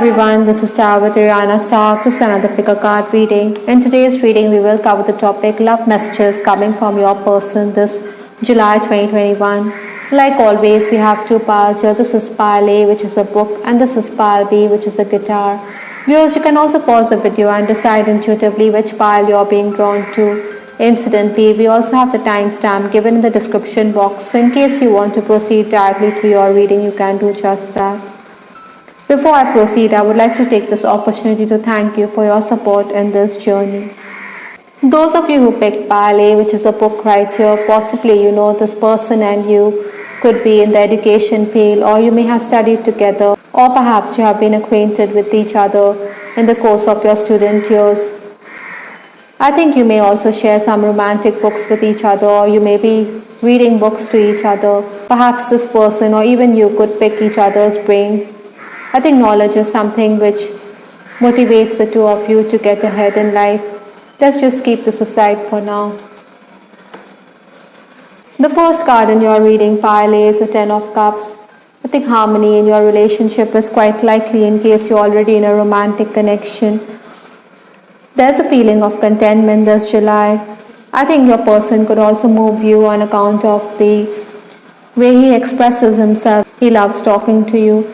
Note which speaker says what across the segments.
Speaker 1: everyone, this is Star with Rihanna Stark. This is another pick a card reading. In today's reading, we will cover the topic Love Messages Coming from Your Person this July 2021. Like always, we have two piles here. This is pile A, which is a book, and this is pile B, which is a guitar. Viewers, you can also pause the video and decide intuitively which pile you're being drawn to. Incidentally, we also have the timestamp given in the description box, so in case you want to proceed directly to your reading, you can do just that. Before I proceed, I would like to take this opportunity to thank you for your support in this journey. Those of you who picked pile A, which is a book right here, possibly you know this person and you could be in the education field, or you may have studied together, or perhaps you have been acquainted with each other in the course of your student years. I think you may also share some romantic books with each other, or you may be reading books to each other. Perhaps this person or even you could pick each other's brains. I think knowledge is something which motivates the two of you to get ahead in life. Let's just keep this aside for now. The first card in your reading pile A is the Ten of Cups. I think harmony in your relationship is quite likely in case you're already in a romantic connection. There's a feeling of contentment this July. I think your person could also move you on account of the way he expresses himself. He loves talking to you.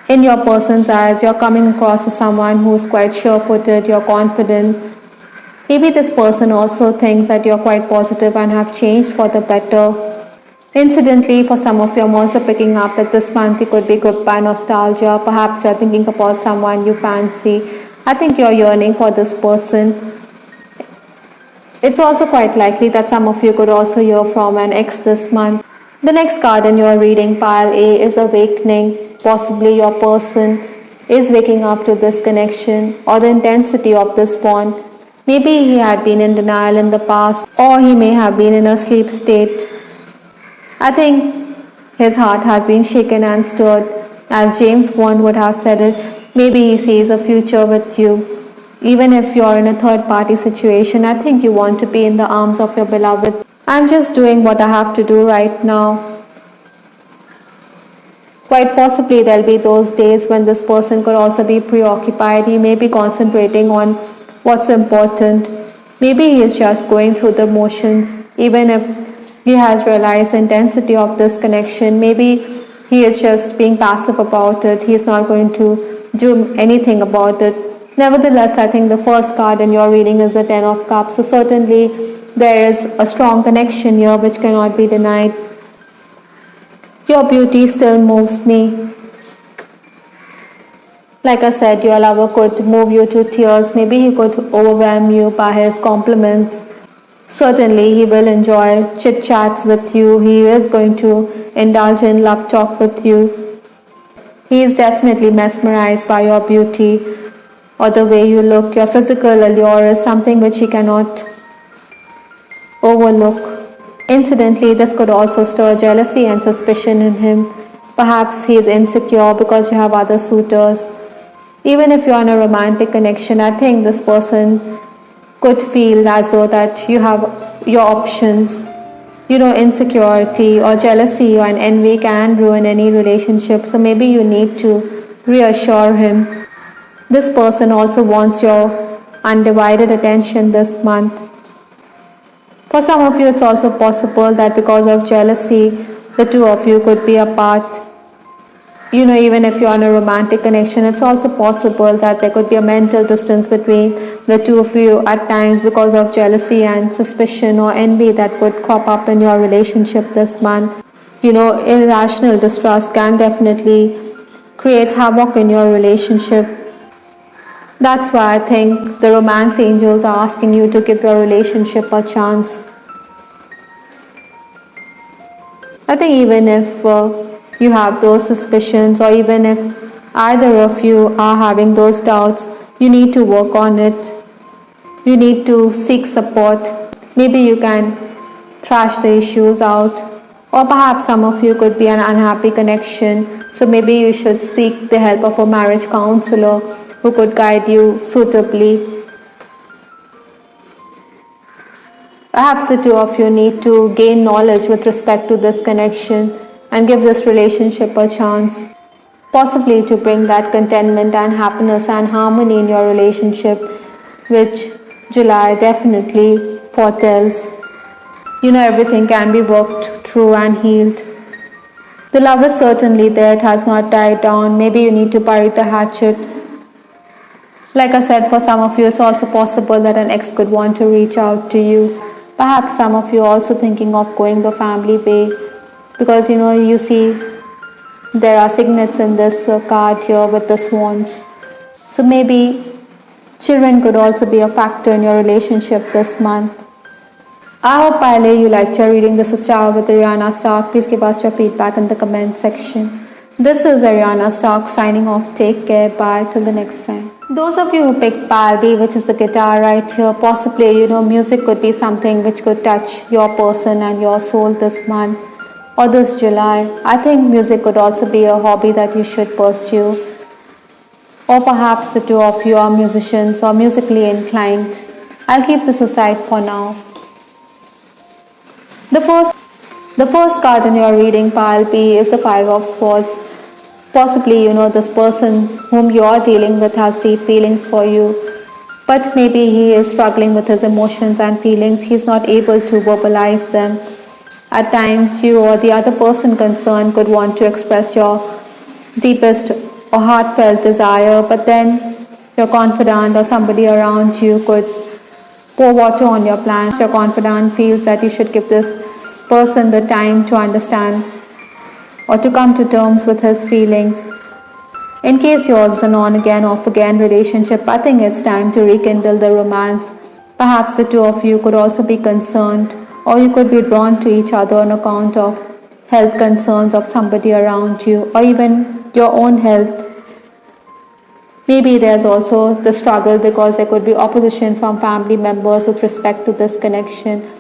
Speaker 1: In your person's eyes, you're coming across as someone who's quite sure-footed, you're confident. Maybe this person also thinks that you're quite positive and have changed for the better. Incidentally, for some of you, I'm also picking up that this month you could be gripped by nostalgia. Perhaps you're thinking about someone you fancy. I think you're yearning for this person. It's also quite likely that some of you could also hear from an ex this month. The next card in your reading pile A is Awakening. Possibly your person is waking up to this connection or the intensity of this bond. Maybe he had been in denial in the past, or he may have been in a sleep state. I think his heart has been shaken and stirred. As James Bond would have said it, maybe he sees a future with you. Even if you're in a third party situation, I think you want to be in the arms of your beloved. I'm just doing what I have to do right now. Quite possibly there'll be those days when this person could also be preoccupied. He may be concentrating on what's important. Maybe he is just going through the motions. Even if he has realized the intensity of this connection, maybe he is just being passive about it. He is not going to do anything about it. Nevertheless, I think the first card in your reading is the Ten of Cups. So certainly there is a strong connection here which cannot be denied. Your beauty still moves me. Like I said, your lover could move you to tears. Maybe he could overwhelm you by his compliments. Certainly, he will enjoy chit-chats with you. He is going to indulge in love talk with you. He is definitely mesmerized by your beauty or the way you look. Your physical allure is something which he cannot overlook. Incidentally, this could also stir jealousy and suspicion in him. Perhaps he is insecure because you have other suitors. Even if you're in a romantic connection, I think this person could feel as though that you have your options. Insecurity or jealousy or envy can ruin any relationship. So maybe you need to reassure him. This person also wants your undivided attention this month. For some of you, it's also possible that because of jealousy, the two of you could be apart. Even if you're in a romantic connection, it's also possible that there could be a mental distance between the two of you at times because of jealousy and suspicion or envy that could crop up in your relationship this month. Irrational distrust can definitely create havoc in your relationship. That's why I think the romance angels are asking you to give your relationship a chance. I think even if you have those suspicions, or even if either of you are having those doubts, you need to work on it. You need to seek support. Maybe you can thrash the issues out. Or perhaps some of you could be an unhappy connection. So maybe you should seek the help of a marriage counselor who could guide you suitably. Perhaps the two of you need to gain knowledge with respect to this connection and give this relationship a chance. possibly to bring that contentment and happiness and harmony in your relationship, which July definitely foretells. Everything can be worked through and healed. The love is certainly there, it has not died down. Maybe you need to bury the hatchet. Like I said, for some of you, it's also possible that an ex could want to reach out to you. Perhaps some of you are also thinking of going the family way because you see there are signets in this card here with the swans. So maybe children could also be a factor in your relationship this month. I hope Pile you liked your reading. This is Star with Ariana Stark. Please give us your feedback in the comment section. This is Ariana Stark signing off. Take care. Bye. Till the next time. Those of you who picked Pile B, which is the guitar right here, possibly music could be something which could touch your person and your soul this month or this July. I think music could also be a hobby that you should pursue. Or perhaps the two of you are musicians or musically inclined. I'll keep this aside for now. The first card in your reading, pile B, is the Five of Swords. Possibly, this person whom you are dealing with has deep feelings for you, but maybe he is struggling with his emotions and feelings. He's not able to verbalize them. At times, you or the other person concerned could want to express your deepest or heartfelt desire, but then your confidant or somebody around you could pour water on your plans. Your confidant feels that you should give this person the time to understand or to come to terms with his feelings. In case yours is an on again, off again relationship, I think it's time to rekindle the romance. Perhaps the two of you could also be concerned, or you could be drawn to each other on account of health concerns of somebody around you, or even your own health. Maybe there's also the struggle because there could be opposition from family members with respect to this connection.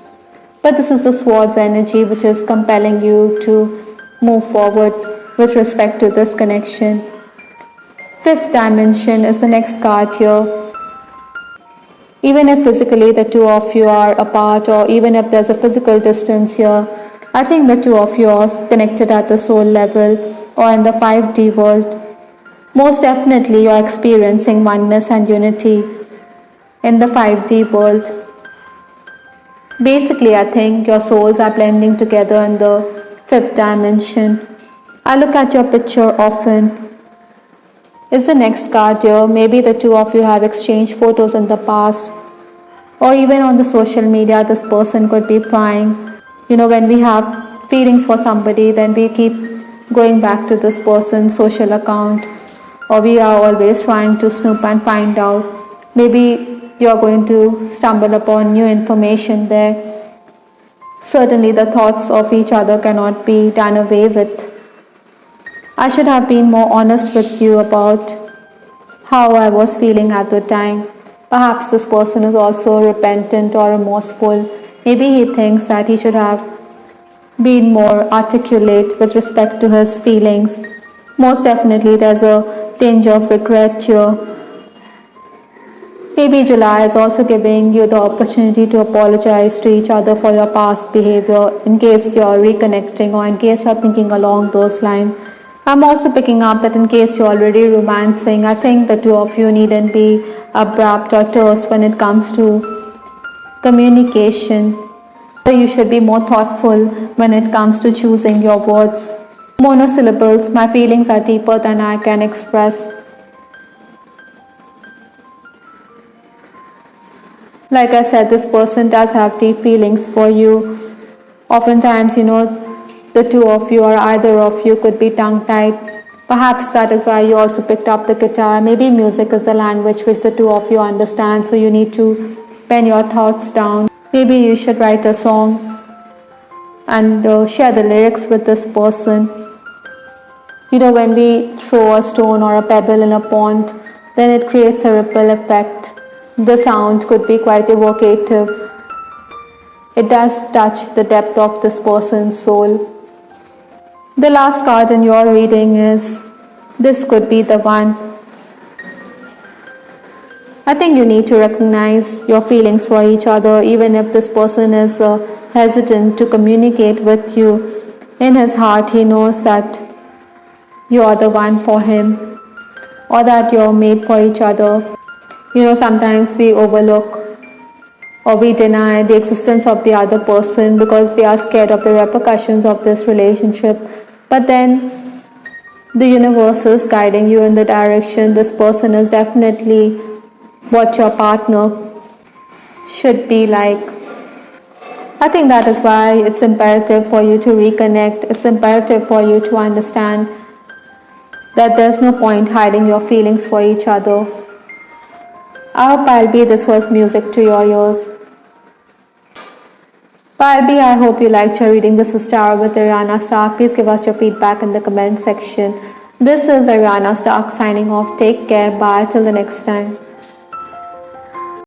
Speaker 1: But this is the Swords energy which is compelling you to move forward with respect to this connection. Fifth dimension is the next card here. Even if physically the two of you are apart, or even if there's a physical distance here, I think the two of you are connected at the soul level or in the 5D world. Most definitely you're experiencing oneness and unity in the 5D world. Basically, I think your souls are blending together in the fifth dimension. I look at your picture often. Is the next card here? Maybe the two of you have exchanged photos in the past, or even on the social media this person could be prying. When we have feelings for somebody, then we keep going back to this person's social account, or we are always trying to snoop and find out. Maybe you're going to stumble upon new information there. Certainly the thoughts of each other cannot be done away with. I should have been more honest with you about how I was feeling at the time. Perhaps this person is also repentant or remorseful. Maybe he thinks that he should have been more articulate with respect to his feelings. Most definitely there's a tinge of regret here. Maybe July is also giving you the opportunity to apologize to each other for your past behavior in case you're reconnecting or in case you're thinking along those lines. I'm also picking up that in case you're already romancing, I think the two of you needn't be abrupt or terse when it comes to communication. You should be more thoughtful when it comes to choosing your words. Monosyllables, my feelings are deeper than I can express. Like I said, this person does have deep feelings for you. Oftentimes, the two of you or either of you could be tongue-tied. Perhaps that is why you also picked up the guitar. Maybe music is the language which the two of you understand, so you need to pen your thoughts down. Maybe you should write a song and share the lyrics with this person. When we throw a stone or a pebble in a pond, then it creates a ripple effect. The sound could be quite evocative. It does touch the depth of this person's soul. The last card in your reading is, this could be the one. I think you need to recognize your feelings for each other, even if this person is hesitant to communicate with you. In his heart, he knows that you're the one for him or that you're made for each other. Sometimes we overlook or we deny the existence of the other person because we are scared of the repercussions of this relationship. But then the universe is guiding you in the direction this person is definitely what your partner should be like. I think that is why it's imperative for you to reconnect. It's imperative for you to understand that there's no point hiding your feelings for each other. I hope Palby this was music to your ears. Palby, I hope you liked your reading. This is Tarot with Ariana Stark. Please give us your feedback in the comment section. This is Ariana Stark signing off. Take care. Bye. Till the next time.